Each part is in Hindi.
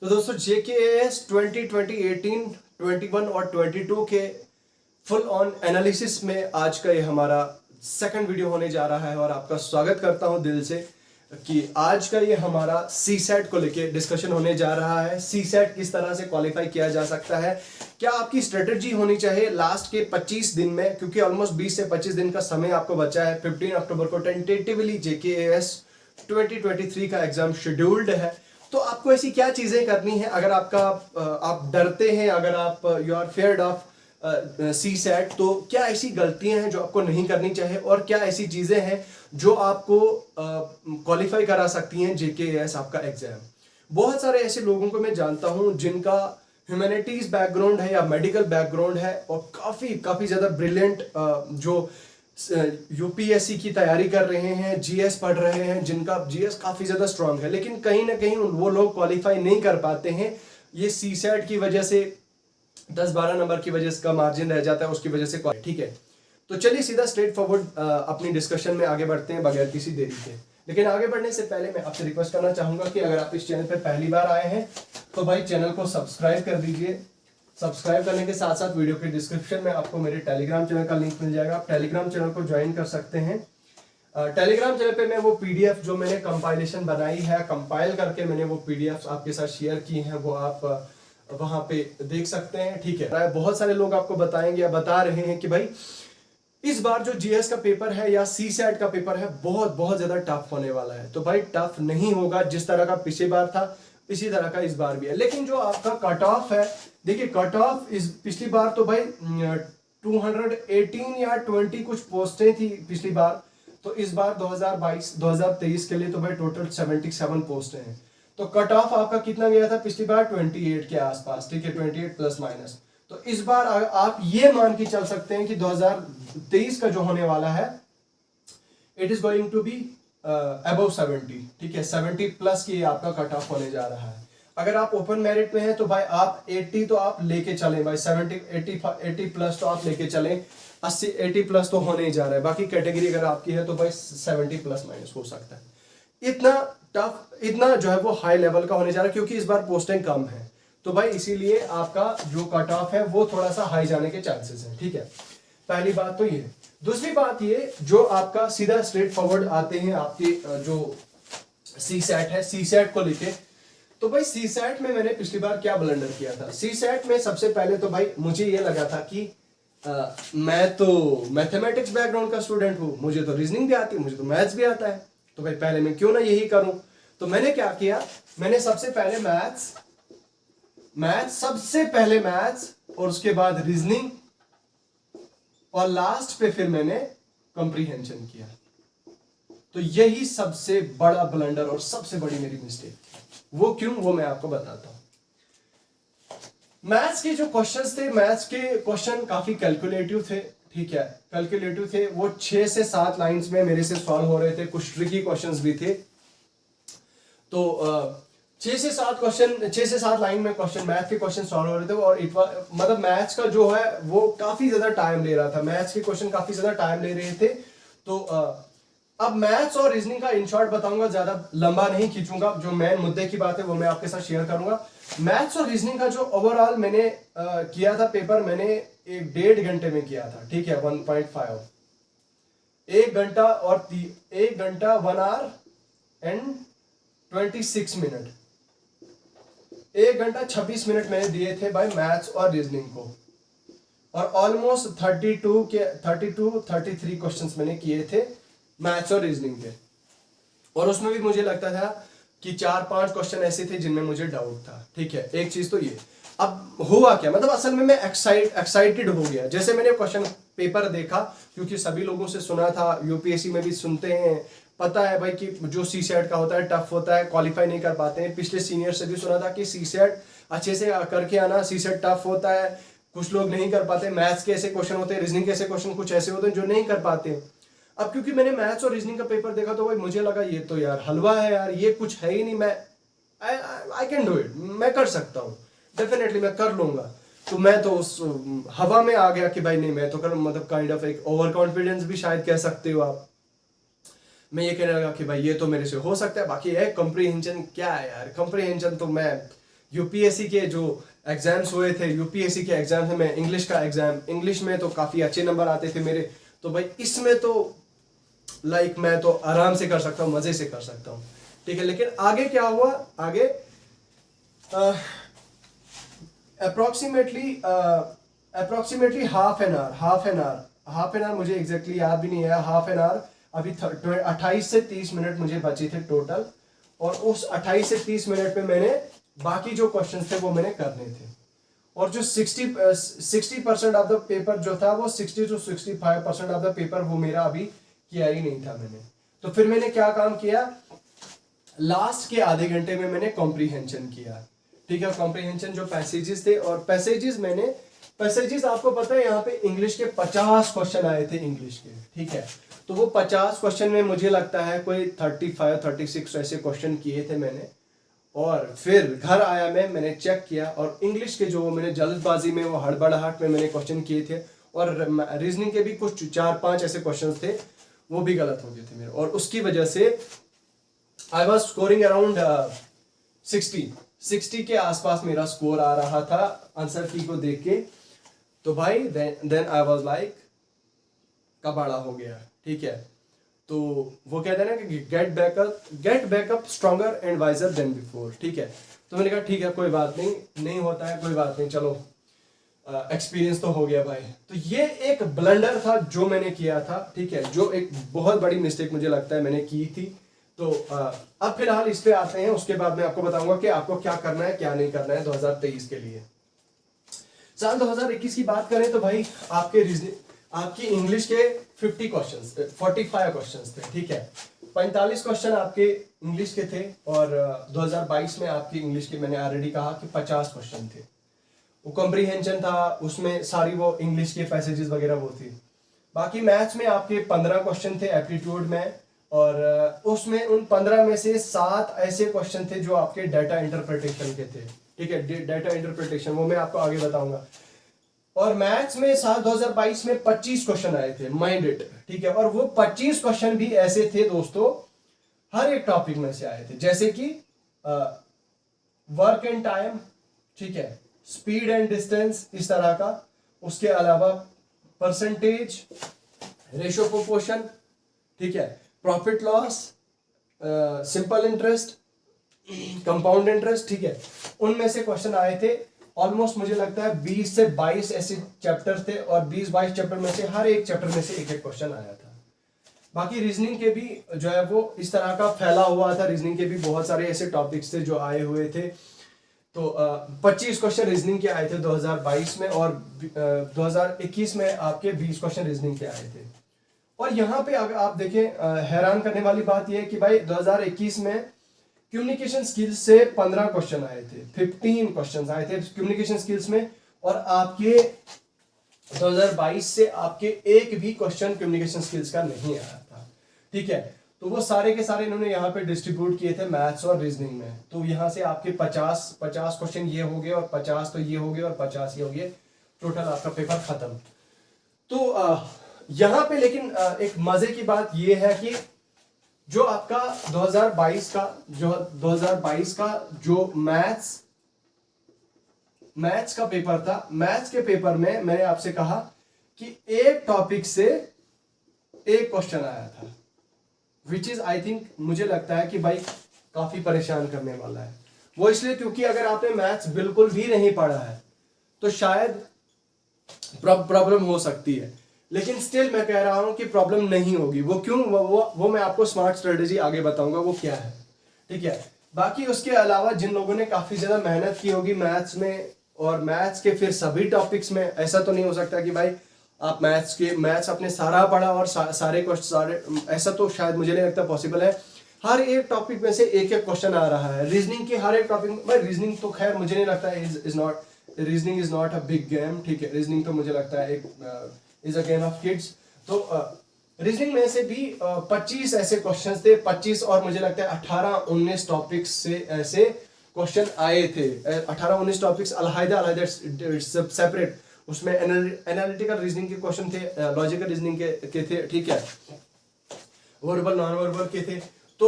तो दोस्तों JKAS 2018, 21 और 22 के फुल ऑन एनालिसिस में आज का ये हमारा सेकंड वीडियो होने जा रहा है और आपका स्वागत करता हूं दिल से कि आज का ये हमारा CSAT को लेके डिस्कशन होने जा रहा है। CSAT किस तरह से क्वालिफाई किया जा सकता है, क्या आपकी स्ट्रेटेजी होनी चाहिए लास्ट के 25 दिन में, क्योंकि ऑलमोस्ट 20 से 25 दिन का समय आपको बचा है। 15 अक्टूबर को टेंटेटिवली JKAS 2023 का एग्जाम शेड्यूल्ड है। तो आपको ऐसी क्या चीजें करनी है अगर आप डरते हैं, अगर आप यू आर फेयर्ड ऑफ CSAT, तो क्या ऐसी गलतियां हैं जो आपको नहीं करनी चाहिए और क्या ऐसी चीजें हैं जो आपको क्वालिफाई करा सकती हैं JKAS आपका एग्जाम। बहुत सारे ऐसे लोगों को मैं जानता हूं जिनका ह्यूमैनिटीज बैकग्राउंड है या मेडिकल बैकग्राउंड है और काफी ज्यादा ब्रिलियंट जो UPSC की तैयारी कर रहे हैं, GS पढ़ रहे हैं, जिनका GS काफी ज्यादा स्ट्रांग है, लेकिन कहीं ना कहीं वो लोग क्वालिफाई नहीं कर पाते हैं। ये CSAT की वजह से 10-12 नंबर की वजह से का मार्जिन रह जाता है, उसकी वजह से। ठीक है, तो चलिए सीधा स्ट्रेट फॉरवर्ड अपनी डिस्कशन में आगे बढ़ते हैं बगैर किसी देरी के। लेकिन आगे बढ़ने से पहले मैं आपसे रिक्वेस्ट करना चाहूंगा कि अगर आप इस चैनल पर पहली बार आए हैं तो भाई चैनल को सब्सक्राइब कर दीजिए। सब्सक्राइब करने के साथ साथ वीडियो के डिस्क्रिप्शन में आपको मेरे टेलीग्राम चैनल का लिंक मिल जाएगा, आप टेलीग्राम चैनल को ज्वाइन कर सकते हैं। टेलीग्राम चैनल पे मैं वो PDF जो मैंने कंपाइलेशन बनाई है, कंपाइल करके मैंने वो PDF आपके साथ शेयर की हैं, वो आप वहां पे देख सकते हैं। ठीक है, बहुत सारे लोग आपको बताएंगे या बता रहे हैं कि भाई इस बार जो GS का पेपर है या CSAT का पेपर है बहुत ज्यादा टफ होने वाला है। तो भाई टफ नहीं होगा, जिस तरह का पिछली बार था इसी तरह का इस बार भी है। लेकिन जो आपका कट ऑफ है, देखिए कट ऑफ इस पिछली बार तो भाई 218 या 20 कुछ पोस्टें थी पिछली बार, तो इस बार 2023 के लिए तो भाई टोटल 77 पोस्टें हैं। तो कट ऑफ आपका कितना गया था पिछली बार? 28 के आसपास। ठीक है, 28 प्लस माइनस। तो इस बार आप ये मान के चल सकते हैं कि 2023 का जो होने वाला है it is going to be above 70। ठीक है, 70 प्लस की आपका कट ऑफ होने जा रहा है। अगर आप ओपन मेरिट में हैं तो भाई आप 80 तो आप लेके चलें भाई, 80 प्लस तो आप लेके चलें, 80 प्लस तो होने ही जा रहा है। बाकी कैटेगरी अगर आपकी है तो भाई 70 प्लस माइनस हो सकता है। इतना टफ, इतना जो है वो हाई लेवल का होने जा रहा है, क्योंकि इस बार पोस्टें कम है, तो भाई इसीलिए आपका जो कट ऑफ है वो थोड़ा सा हाई जाने के चांसेस हैं। ठीक है, पहली बात तो ये। दूसरी बात ये, जो आपका सीधा स्ट्रेट फॉरवर्ड आते हैं आपके जो CSAT है, CSAT को लेके, तो भाई CSAT में मैंने पिछली बार क्या ब्लंडर किया था। CSAT में सबसे पहले तो भाई मुझे ये लगा था कि मैं तो मैथमेटिक्स बैकग्राउंड का स्टूडेंट हूं, मुझे तो रीजनिंग भी आती है, मुझे तो मैथ्स भी आता है, तो भाई पहले मैं क्यों ना यही करूं। तो मैंने क्या किया, मैंने सबसे पहले मैथ्स और उसके बाद रीजनिंग और लास्ट पे फिर मैंने कॉम्प्रिहेंशन किया। तो यही सबसे बड़ा ब्लंडर और सबसे बड़ी मेरी मिस्टेक थी। वो क्यों, वो मैं आपको बताता हूं। मैथ्स के जो क्वेश्चंस थे, मैथ्स के क्वेश्चन काफी कैलकुलेटिव थे। ठीक है, कैलकुलेटिव थे, वो 6 से 7 लाइंस में मेरे से सॉल्व हो रहे थे, कुछ ट्रिकी क्वेश्चंस भी थे। तो 6 से 7 लाइन में क्वेश्चन, मैथ के क्वेश्चन सॉल्व हो रहे थे और मतलब मैथ्स का जो है वो काफी ज्यादा टाइम ले रहा था, मैथ्स के क्वेश्चन काफी ज्यादा टाइम ले रहे थे। तो अब मैथ्स और रीजनिंग का इन शॉर्ट बताऊंगा, ज्यादा लंबा नहीं खींचूंगा, जो मेन मुद्दे की बात है वो मैं आपके साथ शेयर करूंगा। मैथ्स और रीजनिंग का जो ओवरऑल मैंने किया था पेपर, मैंने 1.5 घंटे में किया था। ठीक है, 1.5, 1 घंटा 1 आवर एंड 26 मिनट, 1 घंटा 26 मिनट मैंने दिए थे भाई मैथ्स और रीजनिंग को, और ऑलमोस्ट 33 क्वेश्चंस मैंने किए थे मैथ्स और रीजनिंग के। और उसमें भी मुझे लगता था कि 4-5 क्वेश्चन ऐसे थे जिनमें मुझे डाउट था। ठीक है, एक चीज तो ये। अब हुआ क्या, मतलब असल में मैं एक्साइटेड हो गया जैसे मैंने क्वेश्चन पेपर देखा, क्योंकि सभी लोगों से सुना था, UPSC में भी सुनते हैं, पता है भाई कि जो CSAT का होता है टफ होता है, क्वालिफाई नहीं कर पाते हैं। पिछले सीनियर से भी सुना था कि CSAT अच्छे से करके आना, CSAT टफ होता है, कुछ लोग नहीं कर पाते। मैथ्स के ऐसे क्वेश्चन होते हैं, रीजनिंग के ऐसे क्वेश्चन कुछ ऐसे होते हैं जो नहीं कर पाते। अब क्योंकि मैंने मैथ्स और रीजनिंग का पेपर देखा तो भाई मुझे लगा ये तो यार हलवा है यार, ये कुछ है ही नहीं, मैं आई कैन डू इट, मैं कर सकता हूँ, डेफिनेटली मैं कर लूंगा। तो मैं तो उस हवा में आ गया कि भाई नहीं मैं तो कर, मतलब काइंड ऑफ एक ओवर कॉन्फिडेंस भी शायद कह सकते हो आप। मैं ये कहने लगा कि भाई ये तो मेरे से हो सकता है। बाकी है कॉम्प्रिहेंशन, क्या है यार कॉम्प्रिहेंशन, तो मैं यूपीएससी के जो एग्जाम्स हुए थे, यूपीएससी के एग्जाम में इंग्लिश का एग्जाम, इंग्लिश में तो काफ़ी अच्छे नंबर आते थे मेरे। तो भाई इसमें तो लाइक मैं तो आराम से कर सकता हूँ, मज़े से कर सकता हूँ, ठीक है। लेकिन आगे क्या हुआ, आगे अप्रोक्सीमेटली हाफ एन आवर मुझे एग्जैक्टली याद भी नहीं है, हाफ एन आवर अभी 28 से 30 मिनट मुझे बचे थे टोटल। और उस 28 से 30 मिनट में मैंने बाकी जो क्वेश्चन थे वो मैंने करने थे। और जो 60% ऑफ द पेपर जो था वो 60 to 65% ऑफ द पेपर वो मेरा अभी किया ही नहीं था मैंने। तो फिर मैंने क्या काम किया, लास्ट के आधे घंटे में मैंने कॉम्प्रीहेंशन किया, ठीक है। कॉम्प्रीहेंशन जो पैसेजेस थे, और पैसेजेस आपको पता है यहाँ पे इंग्लिश के 50 क्वेश्चन आए थे इंग्लिश के, ठीक है। तो वो 50 क्वेश्चन में मुझे लगता है कोई 35-36 ऐसे क्वेश्चन किए थे मैंने। और फिर घर आया मैंने चेक किया, और इंग्लिश के जो मैंने जल्दबाजी में वो हड़बड़ाहट में मैंने क्वेश्चन किए थे, और रीजनिंग के भी कुछ 4-5 ऐसे क्वेश्चन थे वो भी गलत हो गए थे मेरे। और उसकी वजह से आई वॉज स्कोरिंग अराउंड 60 के आसपास मेरा स्कोर आ रहा था आंसर की को देख के। तो भाई देन आई वॉज लाइक कबाड़ा हो गया, ठीक है। तो वो कहते हैं ना कि get back up stronger and wiser than before, ठीक है। तो मैंने कहा ठीक है, कोई बात नहीं होता है, कोई बात नहीं, चलो एक्सपीरियंस तो हो गया भाई। तो ये एक ब्लंडर था जो मैंने किया था, ठीक है, जो एक बहुत बड़ी मिस्टेक मुझे लगता है मैंने की थी। तो अब फिलहाल इस पे आते हैं, उसके बाद मैं आपको बताऊंगा कि आपको क्या करना है क्या नहीं करना है 2023 के लिए। साल 2021 की बात करें तो भाई आपकी इंग्लिश के 45 क्वेश्चंस थे, ठीक है। 45 क्वेश्चन आपके इंग्लिश के थे, और 2022 में आपकी इंग्लिश के मैंने ऑलरेडी कहा कि 50 क्वेश्चन थे। वो कॉम्प्रीहेंशन था, उसमें सारी वो इंग्लिश के पैसेजेस वगैरह वो थी। बाकी मैथ्स में आपके 15 क्वेश्चन थे एप्टीट्यूड में, और उसमें उन 15 में से 7 ऐसे क्वेश्चन थे जो आपके डाटा इंटरप्रिटेशन के थे, ठीक है। डाटा इंटरप्रिटेशन वो मैं आपको आगे बताऊंगा। और मैथ्स में साल 2022 में 25 क्वेश्चन आए थे, माइंड इट, ठीक है। और वो 25 क्वेश्चन भी ऐसे थे दोस्तों, हर एक टॉपिक में से आए थे, जैसे कि वर्क एंड टाइम, ठीक है, स्पीड एंड डिस्टेंस, इस तरह का। उसके अलावा परसेंटेज, रेशो प्रोपोर्शन, ठीक है, profit loss, simple interest, compound interest, ठीक है। उनमें से क्वेश्चन आए थे ऑलमोस्ट, मुझे लगता है 20 से 22 ऐसे चैप्टर थे, और 20-22 चैप्टर में से हर एक चैप्टर में से एक क्वेश्चन आया था। बाकी रीजनिंग के भी जो है वो इस तरह का फैला हुआ था, रीजनिंग के भी बहुत सारे ऐसे टॉपिक्स थे जो आए हुए थे। तो 25 क्वेश्चन रीजनिंग के आए थे 2022 में, और 2021 में आपके 20 क्वेश्चन रीजनिंग के आए थे। और यहाँ पे अगर आप देखें, हैरान करने वाली बात यह है कि भाई 2021 में कम्युनिकेशन स्किल्स से 15 क्वेश्चन आए थे, 15 क्वेश्चन आए थे कम्युनिकेशन स्किल्स में, और आपके 2022 से आपके एक भी क्वेश्चन कम्युनिकेशन स्किल्स का नहीं आया था, ठीक है। तो वो सारे के सारे इन्होंने यहाँ पे डिस्ट्रीब्यूट किए थे मैथ्स और रीजनिंग में। तो यहाँ से आपके 50 क्वेश्चन ये हो गए, और 50 तो ये हो गए, और 50 ये हो गए, टोटल आपका पेपर खत्म। तो यहाँ पे लेकिन एक मजे की बात ये है कि जो आपका 2022 का जो मैथ्स का पेपर था, मैथ्स के पेपर में मैंने आपसे कहा कि एक टॉपिक से एक क्वेश्चन आया था, विच इज आई थिंक मुझे लगता है कि भाई काफी परेशान करने वाला है। वो इसलिए क्योंकि अगर आपने मैथ्स बिल्कुल भी नहीं पढ़ा है तो शायद प्रॉब्लम हो सकती है, लेकिन स्टिल मैं कह रहा हूं कि प्रॉब्लम नहीं होगी। वो क्यों, वो मैं आपको स्मार्ट स्ट्रेटेजी आगे बताऊंगा वो क्या है, ठीक है। बाकी उसके अलावा जिन लोगों ने काफी ज्यादा मेहनत की होगी मैथ्स में, और मैथ्स के फिर सभी टॉपिक्स में, ऐसा तो नहीं हो सकता कि भाई आप मैथ्स अपने सारा पढ़ा और सारे ऐसा तो शायद मुझे नहीं लगता पॉसिबल है। हर एक टॉपिक में से एक एक क्वेश्चन आ रहा है। रीजनिंग के हर एक टॉपिक में, रीजनिंग तो खैर मुझे नहीं लगता reasoning is not a big game, ठीक है। रीजनिंग तो मुझे लगता है एक is a game of kids. तो रीजनिंग में से भी 25 ऐसे क्वेश्चंस थे, 25 और मुझे लगता है 18-19 टॉपिक्स से ऐसे क्वेश्चन आए थे। 18-19 टॉपिक्स अलग-अलग सेपरेट, उसमें एनालिटिकल रीजनिंग के क्वेश्चन थे, लॉजिकल रीजनिंग के थे, ठीक है, वर्बल नॉन वर्बल के थे। तो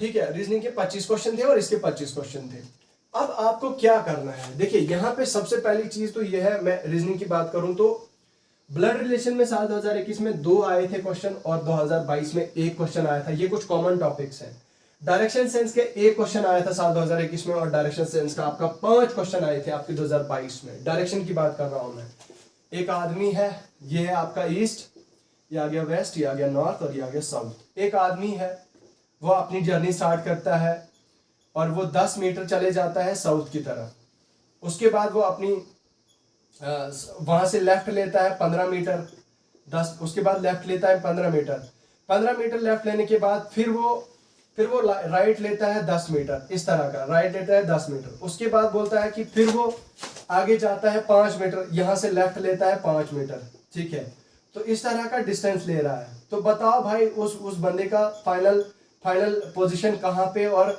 ठीक है, रीजनिंग के 25 क्वेश्चन थे और इसके 25 क्वेश्चन थे। अब आपको क्या करना है, देखिए यहाँ पे सबसे पहली चीज तो ये है, मैं रीजनिंग की बात करूं तो ब्लड रिलेशन में साल 2021 में 2 आए थे क्वेश्चन और 2022 में 1 क्वेश्चन आया था, ये कुछ कॉमन टॉपिक्स हैं। डायरेक्शन सेंस के 1 क्वेश्चन आया था साल 2021 में और डायरेक्शन सेंस का आपका 5 क्वेश्चन आए थे आपके 2022 में। डायरेक्शन की बात कर रहा हूं मैं। एक आदमी है, ये है आपका ईस्ट, ये आ गया वेस्ट, ये आ गया नॉर्थ और ये आ गया साउथ। एक आदमी है, वो अपनी जर्नी स्टार्ट करता है और वो 10 मीटर चले जाता है साउथ की तरफ। उसके बाद वो अपनी वहां से लेफ्ट लेता है 15 मीटर, 10, उसके बाद लेफ्ट लेता है 15 मीटर, 15 मीटर लेफ्ट लेने के बाद फिर वो राइट लेता है 10 मीटर, इस तरह का राइट लेता है 10 मीटर। उसके बाद बोलता है कि फिर वो आगे जाता है 5 मीटर, यहां से लेफ्ट लेता है 5 मीटर, ठीक है। तो इस तरह का डिस्टेंस ले रहा है। तो बताओ भाई उस बंदे का फाइनल पोजीशन कहाँ पे और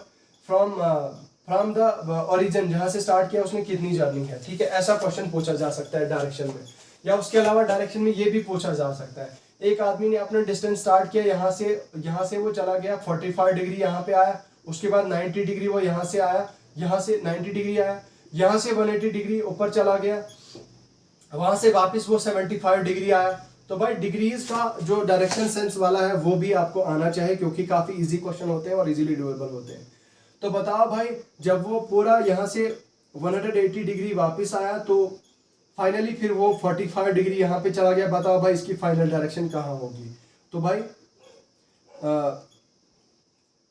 फ्रॉम द ओरिजिन जहां से स्टार्ट किया उसने कितनी जर्नी है, ठीक है। ऐसा क्वेश्चन पूछा जा सकता है डायरेक्शन में, या उसके अलावा डायरेक्शन में ये भी पूछा जा सकता है। एक आदमी ने अपना डिस्टेंस स्टार्ट किया, यहाँ से वो चला गया 45 डिग्री यहाँ पे आया, उसके बाद 90 डिग्री वो यहाँ से आया, यहाँ से 90 डिग्री आया, यहाँ से 180 डिग्री ऊपर चला गया, वहां से वापस वो 75 डिग्री आया। तो भाई डिग्रीज का जो डायरेक्शन सेंस वाला है वो भी आपको आना चाहिए, क्योंकि काफी इजी क्वेश्चन होते हैं और इजीली डुएबल होते हैं। तो बताओ भाई जब वो पूरा यहाँ से 180 डिग्री वापस आया तो फाइनली फिर वो 45 डिग्री यहाँ पे चला गया, बताओ भाई इसकी फाइनल डायरेक्शन कहाँ होगी। तो भाई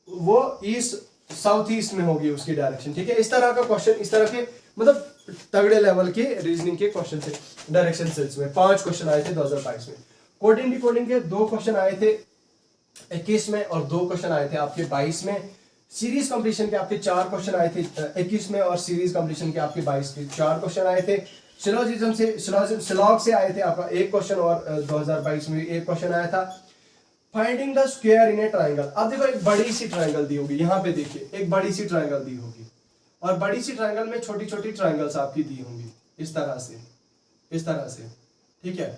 वो ईस्ट साउथ ईस्ट में होगी उसकी डायरेक्शन, ठीक है। इस तरह का क्वेश्चन, इस तरह के मतलब तगड़े लेवल के रीजनिंग के क्वेश्चन थे डायरेक्शन सेंस में। 5 क्वेश्चन आए थे 2022 में। कोडिंग डिकोडिंग के 2 क्वेश्चन आए थे 21 में और 2 क्वेश्चन आए थे आपके 22 में। सीरीज कंप्लीशन के आपके 4 क्वेश्चन आए थे 21 में और सीरीज कंप्लीशन के आपके 22 के 4 क्वेश्चन आए थे। सिलोजिज्म से सिलॉग से आए थे आपका 1 क्वेश्चन और 2022 में 1 क्वेश्चन आया था। Finding the square in A triangle. अब देखो एक बड़ी सी ट्राइंगल दी होगी, यहाँ पे देखिए एक बड़ी सी ट्राइंगल दी होगी और बड़ी सी ट्राइंगल में छोटी छोटी ट्राइंगल्स आपकी दी होंगी इस तरह से, इस तरह से, ठीक है।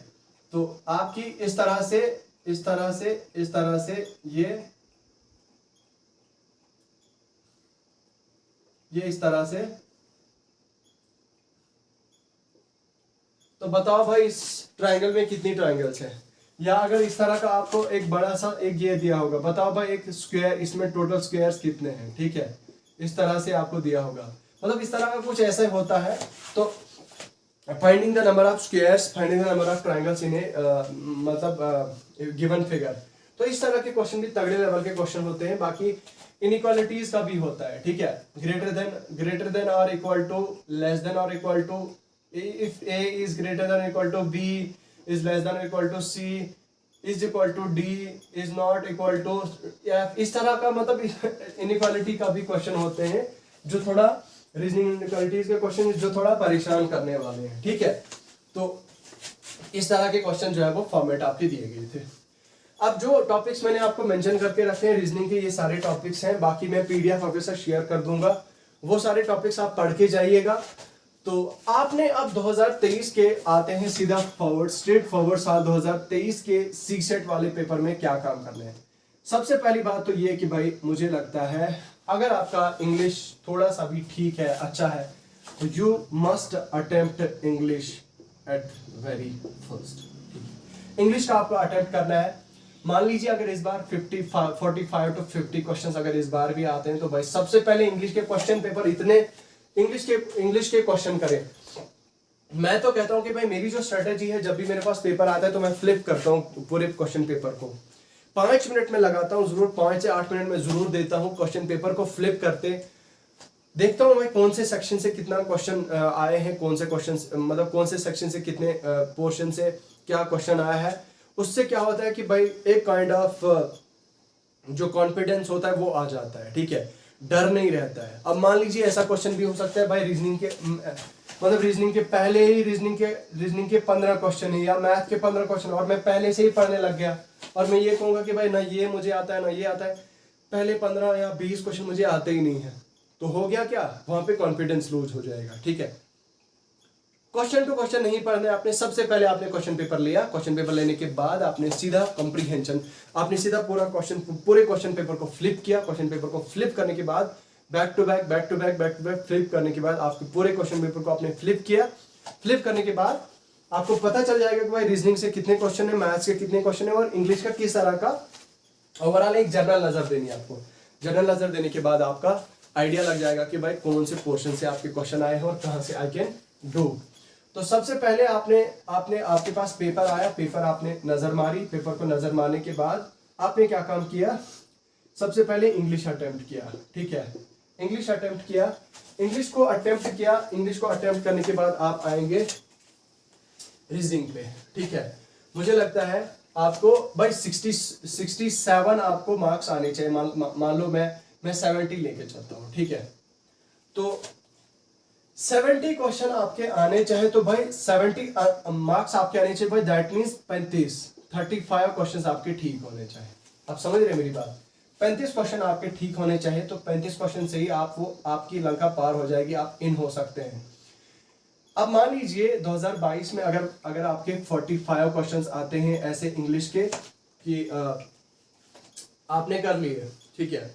तो आपकी इस तरह से, इस तरह से, इस तरह से ये इस तरह से। तो बताओ भाई इस ट्राइंगल में कितनी ट्राइंगल्स हैं। या अगर इस तरह का आपको एक बड़ा सा एक ये दिया होगा, बताओ भाई एक स्क्वायर, इसमें टोटल स्क्वायर्स कितने हैं, ठीक है। इस तरह से आपको दिया होगा, मतलब इस तरह का कुछ ऐसा होता है। तो finding the number of squares, finding the number of triangles in a मतलब गिवन फिगर। तो इस तरह के क्वेश्चन भी तगड़े लेवल के क्वेश्चन होते हैं। बाकी इनइक्वालिटीज का भी होता है, ठीक है। ग्रेटर देन और इक्वल टू, लेस देन और equal to, if a is greater than or equal to b is less than or equal to c is equal to d is not equal to f। इस तरह का मतलब इनइक्वालिटी का भी क्वेश्चन होते हैं जो थोड़ा रीजनिंग इनइक्वालिटीज के क्वेश्चन जो थोड़ा परेशान करने वाले हैं, ठीक है। तो इस तरह के क्वेश्चन जो है वो फॉर्मेट आपके दिए गए थे। अब जो टॉपिक्स मैंने आपको मेंशन करके रखे हैं रीजनिंग के, ये सारे टॉपिक्स हैं। बाकी मैं पीडीएफ आपके साथ शेयर कर दूंगा, वो सारे टॉपिक्स आप पढ़ के जाइएगा। तो आपने अब 2023 के आते हैं सीधा फॉरवर्ड, स्ट्रेट फॉरवर्ड साल 2023 के सी सेट वाले पेपर में क्या काम करने हैं। सबसे पहली बात तो ये कि भाई मुझे लगता है अगर आपका इंग्लिश थोड़ा सा भी ठीक है, अच्छा है, तो you must attempt English at very first. English का आपको अटेम्प्ट करना है। मान लीजिए अगर इस बार 45 to 50 क्वेश्चंस अगर इस बार भी आते हैं तो भाई सबसे पहले इंग्लिश के क्वेश्चन पेपर इतने इंग्लिश के क्वेश्चन करें। मैं तो कहता हूं कि भाई मेरी जो स्ट्रेटेजी है, जब भी मेरे पास पेपर आता है तो मैं फ्लिप करता हूं पूरे क्वेश्चन पेपर को। 5 मिनट में लगाता हूं जरूर, 5 से 8 मिनट में जरूर देता हूं क्वेश्चन पेपर को फ्लिप करते। देखता हूं मैं कौन से सेक्शन से कितना क्वेश्चन आए हैं, कौन से क्वेश्चन मतलब कौन से सेक्शन से कितने पोर्शन से क्या क्वेश्चन आया है। उससे क्या होता है कि भाई एक काइंड ऑफ जो कॉन्फिडेंस होता है वो आ जाता है, ठीक है, डर नहीं रहता है। अब मान लीजिए ऐसा क्वेश्चन भी हो सकता है भाई रीजनिंग के मतलब रीजनिंग के पहले ही रीजनिंग के 15 क्वेश्चन है या मैथ के 15 क्वेश्चन और मैं पहले से ही पढ़ने लग गया और मैं ये कहूंगा कि भाई ना ये मुझे आता है ना ये आता है, पहले 15 या 20 क्वेश्चन मुझे आते ही नहीं है, तो हो गया क्या, वहां पे कॉन्फिडेंस लूज हो जाएगा, ठीक है। क्वेश्चन टू क्वेश्चन नहीं पढ़ना है आपने। सबसे पहले आपने क्वेश्चन पेपर लिया, क्वेश्चन पेपर लेने के बाद आपने सीधा कॉम्प्रिहेंशन, आपने सीधा पूरे क्वेश्चन पेपर को फ्लिप किया। क्वेश्चन पेपर को फ्लिप करने के बाद बैक टू बैक फ्लिप करने के बाद आपके पूरे क्वेश्चन पेपर को आपने फ्लिप किया। फ्लिप करने के बाद आपको पता चल जाएगा कि भाई रीजनिंग से कितने क्वेश्चन है, मैथ्स के कितने क्वेश्चन है और इंग्लिश का किस तरह का ओवरऑल एक जनरल नजर देनी है आपको। जनरल नजर देने के बाद आपका आइडिया लग जाएगा कि भाई कौन से पोर्शन से आपके क्वेश्चन आए हैं और कहां से आई कैन डू। तो सबसे पहले आपके पास पेपर आया, पेपर आपने नजर मारी। पेपर को नजर मारने के बाद आपने क्या काम किया, सबसे पहले इंग्लिश अटेम्प्ट किया। ठीक है, इंग्लिश अटेम्प्ट किया। इंग्लिश को अटेम्प्ट करने के बाद आप आएंगे रीजनिंग पे। ठीक है, मुझे लगता है आपको भाई 67 आपको मार्क्स आने चाहिए। मान लो मैं 70 लेके चलता हूँ। ठीक है, तो 70 क्वेश्चन आपके आने चाहिए। तो भाई 70 मार्क्स आपके आने चाहिए भाई, दैट मीन्स 35 क्वेश्चन आपके ठीक होने चाहिए। आप समझ रहे हैं मेरी बात? 35 क्वेश्चन आपके ठीक होने चाहिए। तो 35 क्वेश्चन से ही आपकी लंका पार हो जाएगी, आप इन हो सकते हैं। अब मान लीजिए 2022 में अगर आपके 45 क्वेश्चंस आते हैं ऐसे इंग्लिश के कि आपने कर लिए। ठीक है,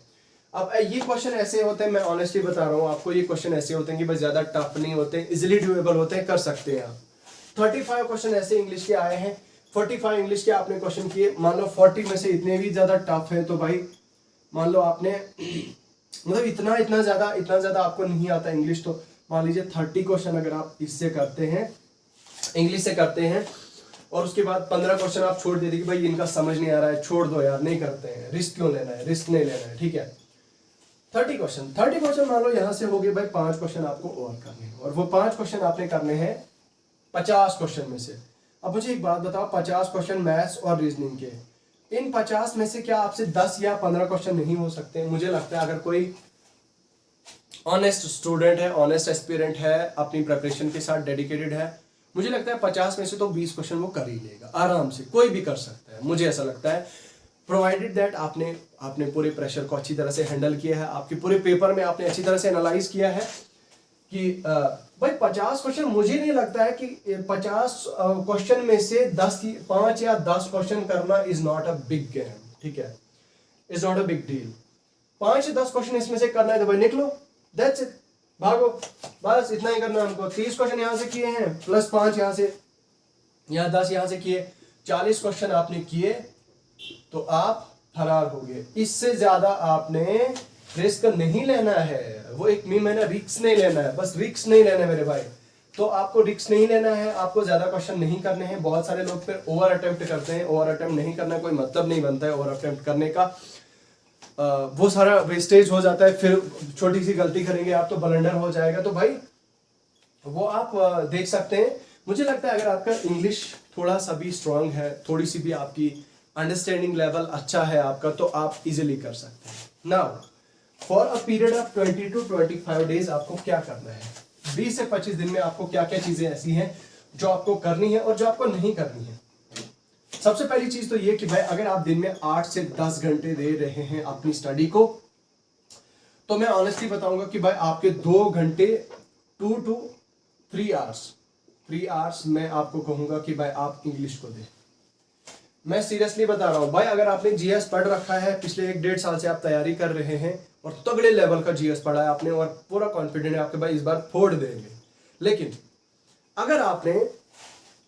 अब ये क्वेश्चन ऐसे होते हैं, मैं ऑनेस्टली बता रहा हूँ आपको, ये क्वेश्चन ऐसे होते हैं कि बस ज्यादा टफ नहीं होते, इजिली डूएबल होते हैं, कर सकते हैं आप। 35 क्वेश्चन ऐसे इंग्लिश के आए हैं, 45 इंग्लिश के आपने क्वेश्चन किए। मान लो 40 में से इतने भी ज्यादा टफ है तो भाई मान लो आपने मतलब इतना ज्यादा आपको नहीं आता इंग्लिश, तो मान लीजिए 30 क्वेश्चन अगर आप इससे करते हैं, इंग्लिश से करते हैं, और उसके बाद 15 क्वेश्चन आप छोड़ देते कि भाई इनका समझ नहीं आ रहा है, छोड़ दो यार, नहीं करते हैं, रिस्क क्यों लेना है, रिस्क नहीं लेना है। ठीक है, 30 क्वेश्चन मान लो यहाँ से हो गए भाई, 5 क्वेश्चन आपको और करने हैं, और वो 5 क्वेश्चन आपने करने हैं 50 क्वेश्चन में से। अब मुझे एक बात बताओ, 50 क्वेश्चन मैथ्स और रीजनिंग के, इन 50 में से क्या आपसे 10 या 15 क्वेश्चन नहीं हो सकते? मुझे लगता है अगर कोई ऑनेस्ट स्टूडेंट है, ऑनेस्ट एस्पिरेंट है, अपनी प्रिपरेशन के साथ डेडिकेटेड है, मुझे लगता है 50 में से तो 20 क्वेश्चन वो कर ही लेगा आराम से, कोई भी कर सकता है, मुझे ऐसा लगता है, प्रोवाइडेड दैट आपने पूरे प्रेशर को अच्छी तरह से हैंडल किया है, आपके पूरे पेपर में आपने अच्छी तरह से एनालाइज किया है कि भाई 50 क्वेश्चन, मुझे नहीं लगता है कि 50 क्वेश्चन में से 5 या 10 क्वेश्चन करना is not a big game. ठीक है, is not a big deal. 5 या 10 क्वेश्चन इसमें से करना है तो भाई निकलो, दैट्स इट, भागो, बस इतना ही करना है हमको। 30 क्वेश्चन यहाँ से किए हैं, प्लस 5 यहाँ से, यहाँ 10 यहाँ से किए, 40 क्वेश्चन आपने किए तो आप फरार हो गए। इससे ज्यादा आपने रिस्क नहीं लेना है। वो एक मीम है ना, रिस्क नहीं लेना है, बस रिस्क नहीं लेना है मेरे भाई। तो आपको रिस्क नहीं लेना है, आपको ज्यादा क्वेश्चन नहीं करने हैं। बहुत सारे लोग फिर ओवर अटेम्प्ट करते हैं, ओवर अटेम्प्ट नहीं करना, कोई मतलब नहीं बनता है ओवर अटेम्प्ट करने का, वो सारा वेस्टेज हो जाता है, फिर छोटी सी गलती करेंगे आप तो ब्लंडर हो जाएगा। तो भाई वो आप देख सकते हैं। मुझे लगता है अगर आपका इंग्लिश थोड़ा सा भी स्ट्रांग है, थोड़ी सी भी आपकी अंडरस्टैंडिंग लेवल अच्छा है आपका, तो आप इजीली कर सकते हैं। Now for a period of 20 to 25 days आपको क्या करना है? 20 से 25 दिन में आपको क्या क्या चीजें ऐसी हैं जो आपको करनी है और जो आपको नहीं करनी है? सबसे पहली चीज तो ये कि भाई अगर आप दिन में 8 से 10 घंटे दे रहे हैं अपनी स्टडी को, तो मैं ऑनेस्टली बताऊंगा कि भाई आपके 2 घंटे 2 to 3 आवर्स मैं आपको कहूंगा कि भाई आप इंग्लिश को दें। मैं सीरियसली बता रहा हूं भाई, अगर आपने जीएस पढ़ रखा है, पिछले 1-1.5 साल से आप तैयारी कर रहे हैं और तगड़े लेवल का जीएस पढ़ा है आपने और पूरा कॉन्फिडेंट है आपके भाई इस बार फोड़ देंगे, लेकिन अगर आपने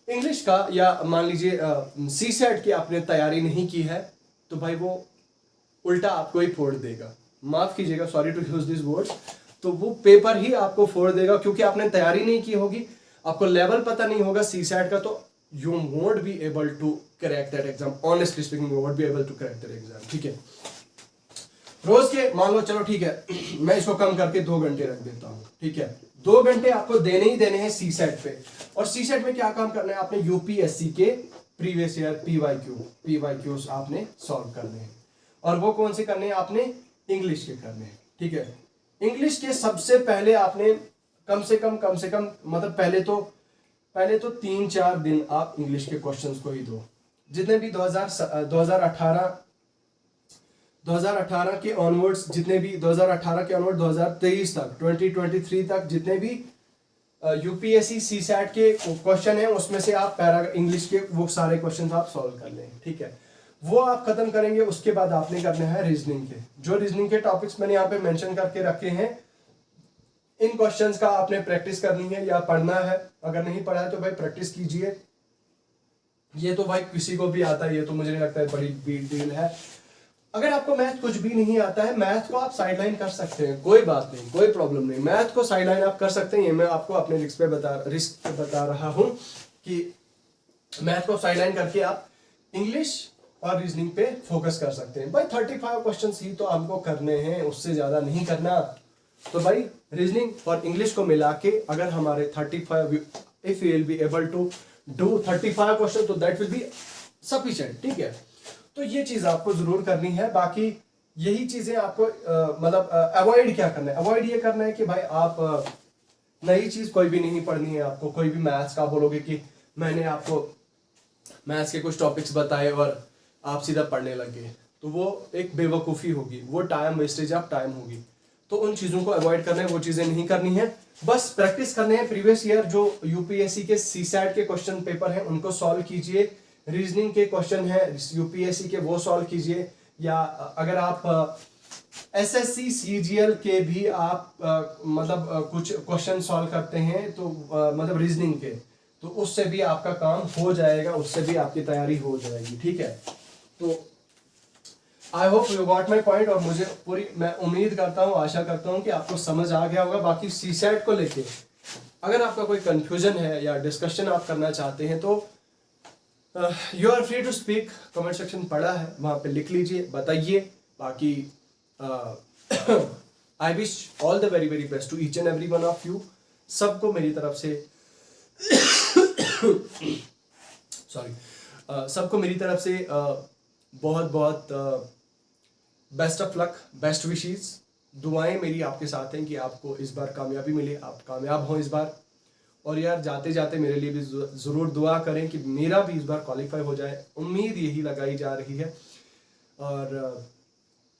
इंग्लिश का या मान लीजिए सीसेट की आपने तैयारी नहीं की है, तो भाई वो उल्टा आपको ही फोड़ देगा। माफ कीजिएगा, sorry to use this words, तो वो पेपर ही आपको फोड़ देगा क्योंकि आपने तैयारी नहीं की होगी, आपको लेवल पता नहीं होगा सीसेट का, तो you won't be able to crack that exam. Honestly speaking, you won't be able to crack that exam. ठीक है, रोज के मान लो, चलो ठीक है, मैं इसको कम करके 2 घंटे रख देता हूँ। ठीक है, 2 घंटे आपको देने ही देने हैं सीसेट पे। और सीसेट में क्या काम करना है? आपने यूपीएससी के प्रीवियस ईयर पीवाईक्यूज आपने सॉल्व करने हैं, और वो कौन से करने हैं? आपने इंग्लिश के करने हैं। ठीक है, इंग्लिश के सबसे पहले आपने कम से कम मतलब पहले तो 3-4 दिन आप इंग्लिश के क्वेश्चंस को ही दो। जितने भी 2018 के ऑनवर्ड्स, 2023 तक 2023 तक जितने भी यूपीएससी सीसैट के क्वेश्चन है, उसमें से आप पैरा इंग्लिश के वो सारे क्वेश्चन आप सॉल्व कर लें, ठीक है। वो आप खत्म करेंगे, उसके बाद आपने करने हैं रीजनिंग के। जो रीजनिंग के टॉपिक्स मैंने यहाँ पे मेंशन करके रखे हैं, इन क्वेश्चंस का आपने प्रैक्टिस करनी है या पढ़ना है। अगर नहीं पढ़ा है तो भाई प्रैक्टिस कीजिए। ये तो भाई किसी को भी आता है, ये तो मुझे नहीं लगता है बड़ी बिग डील है। अगर आपको मैथ कुछ भी नहीं आता है, मैथ को आप साइडलाइन कर सकते हैं, कोई बात नहीं, कोई प्रॉब्लम नहीं, मैथ को साइडलाइन आप कर सकते हैं। ये मैं आपको अपने रिस्क पे बता रहा हूं कि मैथ को साइडलाइन करके आप इंग्लिश और रीजनिंग पे फोकस कर सकते हैं। भाई 35 क्वेश्चंस ही तो आपको करने हैं, उससे ज्यादा नहीं करना। तो भाई रीजनिंग और इंग्लिश को मिला के अगर हमारे 35, if you will be able to do 35 question, तो दैट विल बी सफिशिएंट, ठीक है। तो ये चीज आपको जरूर करनी है। बाकी यही चीजें आपको मतलब अवॉइड क्या करना है, अवॉइड ये करना है कि भाई आप नई चीज कोई भी नहीं पढ़नी है आपको। कोई भी मैथ्स का बोलोगे कि मैंने आपको मैथ्स के कुछ टॉपिक्स बताए और आप सीधा पढ़ने लगे, तो वो एक बेवकूफ़ी होगी, वो टाइम वेस्टेज ऑफ टाइम होगी। तो उन चीज़ों को अवॉइड करना है, वो चीज़ें नहीं करनी है। बस प्रैक्टिस करने हैं। प्रीवियस ईयर जो यूपीएससी के सीसैट के क्वेश्चन पेपर हैं उनको सॉल्व कीजिए। रीजनिंग के क्वेश्चन है यूपीएससी के, वो सॉल्व कीजिए। या अगर आप एसएससी सीजीएल के भी आप मतलब कुछ क्वेश्चन सॉल्व करते हैं तो मतलब रीजनिंग के, तो उससे भी आपका काम हो जाएगा, उससे भी आपकी तैयारी हो जाएगी, ठीक है। तो I hope you got my point. और मुझे पूरी मैं उम्मीद करता हूँ, आशा करता हूँ कि आपको समझ आ गया होगा। बाकी सीसैट को लेके अगर आपका कोई कंफ्यूजन है या डिस्कशन आप करना चाहते हैं तो you are free to speak. Comment section पड़ा है, वहां पे लिख लीजिए, बताइए। बाकी I wish all the very very best to each and every one of you. सबको मेरी तरफ से सॉरी सबको मेरी तरफ से बहुत बहुत best of luck, best wishes. दुआएं मेरी आपके साथ हैं कि आपको इस बार कामयाबी मिले, आप कामयाब हों इस बार। और यार जाते जाते मेरे लिए भी ज़रूर दुआ करें कि मेरा भी इस बार क्वालिफाई हो जाए, उम्मीद यही लगाई जा रही है। और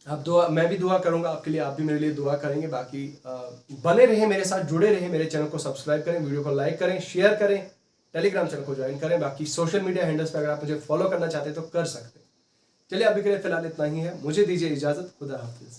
आप दुआ, मैं भी दुआ करूंगा आपके लिए, आप भी मेरे लिए दुआ करेंगे। बाकी बने रहे मेरे साथ, जुड़े रहे, मेरे चैनल को सब्सक्राइब करें, वीडियो को लाइक करें, शेयर करें, टेलीग्राम चैनल को ज्वाइन करें। बाकी सोशल मीडिया हैंडल्स पे अगर आप मुझे फॉलो करना चाहते हैं तो कर सकते हैं। चलिए अभी के लिए फिलहाल इतना ही है, मुझे दीजिए इजाज़त। खुदा हाफिज़।